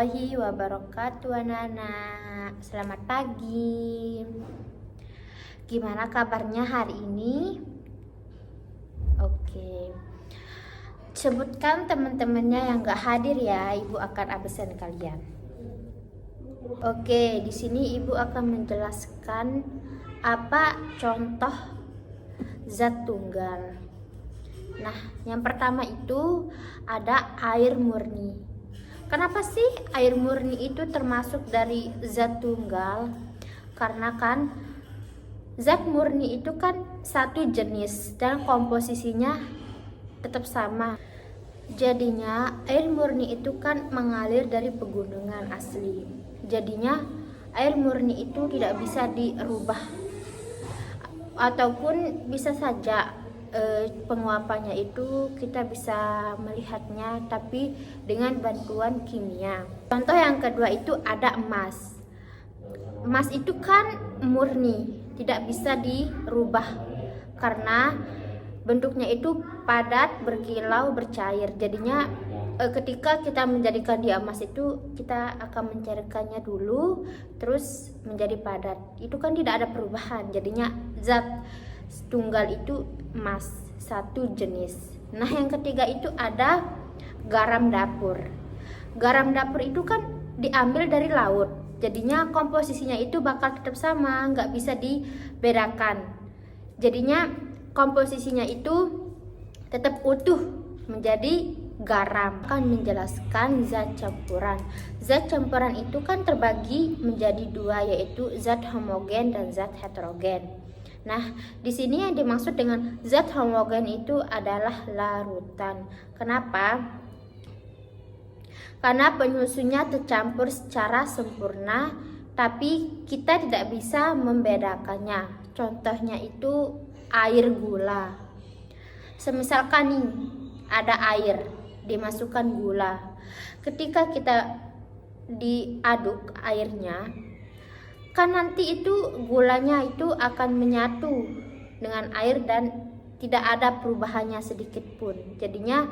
warahmatullahi wabarakatuh anak-anak. Selamat pagi. Gimana kabarnya hari ini? Oke. Sebutkan teman-temannya yang gak hadir ya, Ibu akan absen kalian. Oke, di sini Ibu akan menjelaskan apa contoh zat tunggal. Nah, yang pertama itu ada air murni. Kenapa sih air murni itu termasuk dari zat tunggal? Karena kan zat murni itu kan satu jenis dan komposisinya tetap sama. Jadinya air murni itu kan mengalir dari pegunungan asli. Jadinya air murni itu tidak bisa dirubah, ataupun bisa saja penguapannya itu kita bisa melihatnya tapi dengan bantuan kimia. Contoh yang kedua itu ada emas. Emas itu kan murni, tidak bisa dirubah karena bentuknya itu padat, berkilau, bercair. Jadinya ketika kita menjadikan dia emas itu kita akan mencairkannya dulu terus menjadi padat. Itu kan tidak ada perubahan. Jadinya zat tunggal itu emas, satu jenis. Nah, yang ketiga itu ada garam dapur. Garam dapur itu kan diambil dari laut. Jadinya komposisinya itu bakal tetap sama, nggak bisa dibedakan. Jadinya komposisinya itu tetap utuh menjadi garam. Akan menjelaskan zat campuran. Zat campuran itu kan terbagi menjadi dua, yaitu zat homogen dan zat heterogen. Nah, di sini yang dimaksud dengan zat homogen itu adalah larutan. Kenapa? Karena penyusunnya tercampur secara sempurna, tapi kita tidak bisa membedakannya. Contohnya itu air gula. Semisalkan nih, ada air, dimasukkan gula. Ketika kita diaduk airnya, kan nanti itu gulanya itu akan menyatu dengan air dan tidak ada perubahannya sedikit pun. Jadinya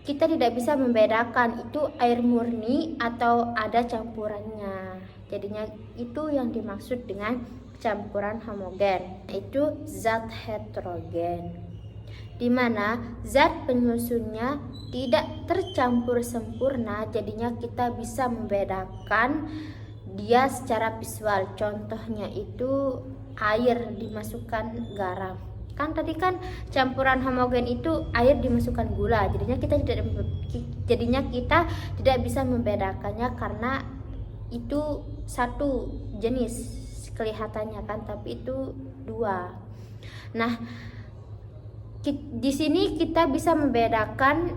kita tidak bisa membedakan itu air murni atau ada campurannya. Jadinya itu yang dimaksud dengan campuran homogen, yaitu zat heterogen, di mana zat penyusunnya tidak tercampur sempurna. Jadinya kita bisa membedakan dia secara visual. Contohnya itu air dimasukkan garam. Kan tadi kan campuran homogen itu air dimasukkan gula. Jadinya kita tidak bisa membedakannya karena itu satu jenis kelihatannya kan, tapi itu dua. Nah, di sini kita bisa membedakan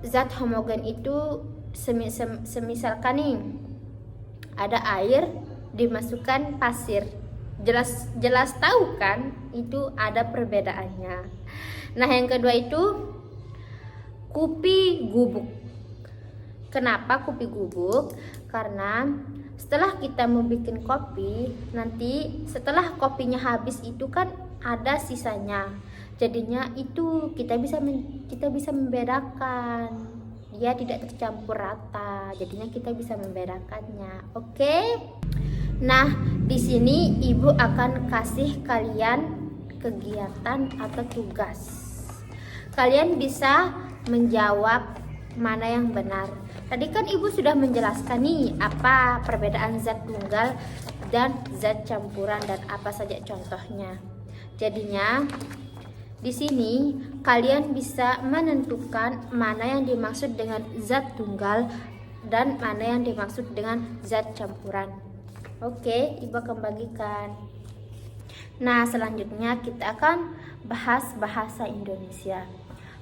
zat homogen itu semisalkan nih ada air dimasukkan pasir. Jelas tahu kan itu ada perbedaannya. Nah, yang kedua itu kupi gubuk. Kenapa kupi gubuk? Karena setelah kita membuat kopi, nanti setelah kopinya habis itu kan ada sisanya. Jadinya itu kita bisa membedakan. Dia tidak tercampur rata, jadinya kita bisa membedakannya. Oke. Nah, di sini Ibu akan kasih kalian kegiatan atau tugas. Kalian bisa menjawab mana yang benar. Tadi kan Ibu sudah menjelaskan nih apa perbedaan zat tunggal dan zat campuran dan apa saja contohnya. Jadinya di sini kalian bisa menentukan mana yang dimaksud dengan zat tunggal dan mana yang dimaksud dengan zat campuran. Oke, Ibu akan bagikan. Nah, selanjutnya kita akan bahas bahasa Indonesia.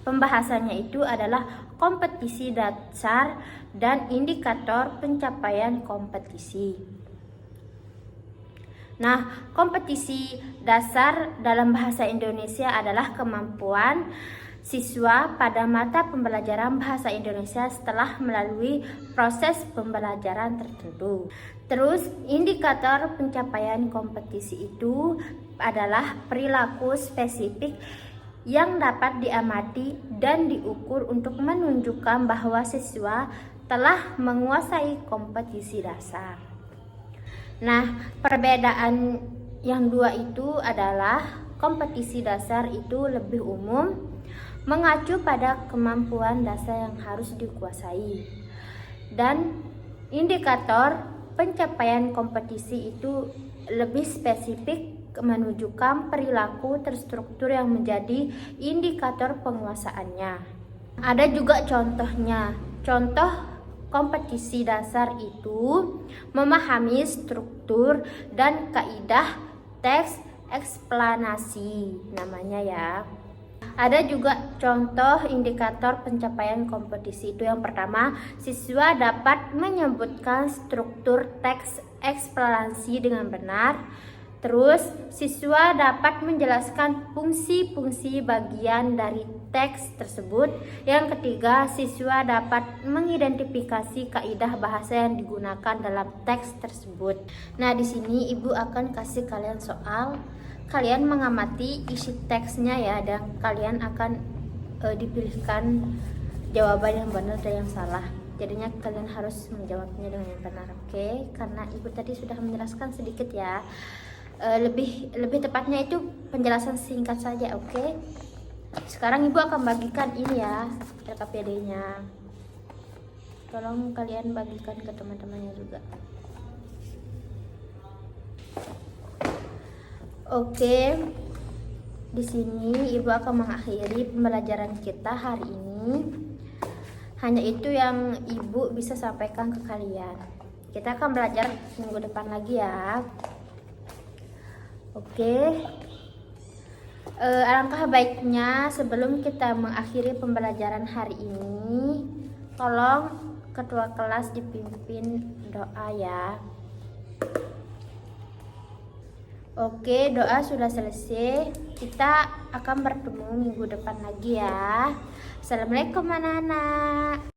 Pembahasannya itu adalah kompetisi dasar dan indikator pencapaian kompetisi. Nah, kompetisi dasar dalam bahasa Indonesia adalah kemampuan siswa pada mata pembelajaran bahasa Indonesia setelah melalui proses pembelajaran tertentu. Terus, indikator pencapaian kompetisi itu adalah perilaku spesifik yang dapat diamati dan diukur untuk menunjukkan bahwa siswa telah menguasai kompetisi dasar. Nah, perbedaan yang dua itu adalah kompetisi dasar itu lebih umum, mengacu pada kemampuan dasar yang harus dikuasai. Dan indikator pencapaian kompetisi itu lebih spesifik menunjukkan perilaku terstruktur yang menjadi indikator penguasaannya. Ada juga contohnya. Contoh kompetisi dasar itu memahami struktur dan kaidah teks eksplanasi namanya ya. Ada juga contoh indikator pencapaian kompetisi itu. Yang pertama, siswa dapat menyebutkan struktur teks eksplanasi dengan benar. Terus, siswa dapat menjelaskan fungsi-fungsi bagian dari teks tersebut. Yang ketiga, siswa dapat mengidentifikasi kaidah bahasa yang digunakan dalam teks tersebut. Nah, di sini Ibu akan kasih kalian soal. Kalian mengamati isi teksnya ya, dan kalian akan dipilihkan jawaban yang benar dan yang salah. Jadinya kalian harus menjawabnya dengan yang benar, oke? Karena Ibu tadi sudah menjelaskan sedikit ya. Lebih tepatnya itu penjelasan singkat saja, oke? Sekarang Ibu akan bagikan ini ya, LKPD-nya. Tolong kalian bagikan ke teman-temannya juga. Oke. Di sini Ibu akan mengakhiri pembelajaran kita hari ini. Hanya itu yang Ibu bisa sampaikan ke kalian. Kita akan belajar minggu depan lagi ya. Oke. Alangkah baiknya sebelum kita mengakhiri pembelajaran hari ini, tolong ketua kelas dipimpin doa ya. Oke, doa sudah selesai. Kita akan bertemu minggu depan lagi ya. Assalamualaikum anak-anak.